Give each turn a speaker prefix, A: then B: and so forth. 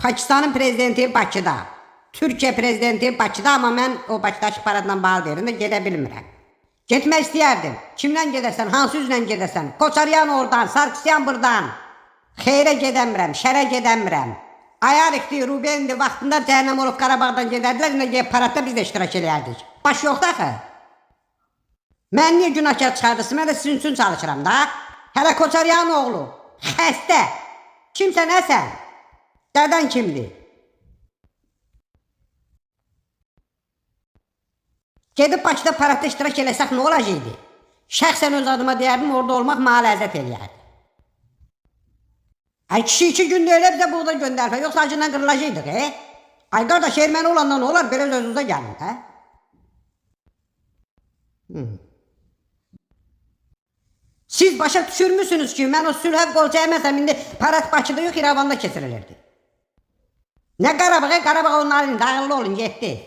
A: Pakistanın prezidenti Bakıda. Türkiye prezidenti Bakıda, amma mən o Bakıdakı paradla bağlı yerində gedə bilmirəm. Getmək istəyərdim. Kimdən gedəsən, hansı üzlə gedəsən? Koçaryan oradan, Sarkisyan buradan. Xeyrə gedəmirəm, şərə gedəmirəm. Ayarıqdır, Rubendir, vaxtında cəhənnəm olub Qarabağdan gedərdilər, indi paradda biz də iştirak edərdik. Baş yoxdur axı. Mən niyə günahkar çıxardırsın? Mən də sizin üçün çalışıram da. Hələ Koçaryan oğlu. Xəstə. Kimsə nəsən? Dədən kimdir? Gedib Bakıda paradda iştirak eləsək nə olacaqdı? Şəxsən öz adıma deyərdim, orada olmaq mənə ləzzət eləyərdi. Ay kişi 2 gündə elə bizə buğda göndərsə, yoxsa acından qırılacaqdıq, Ay qardaş, erməni olandan olar, belə özünüzə gəlin, Siz başa düşürmüsünüz ki, mən o sülhə qol çəkməsəm, indi parad Bakıda yox, İrəvanda keçirilirdi. Nə Qarabağa, Qarabağ onların, dağıllı olun, getdi.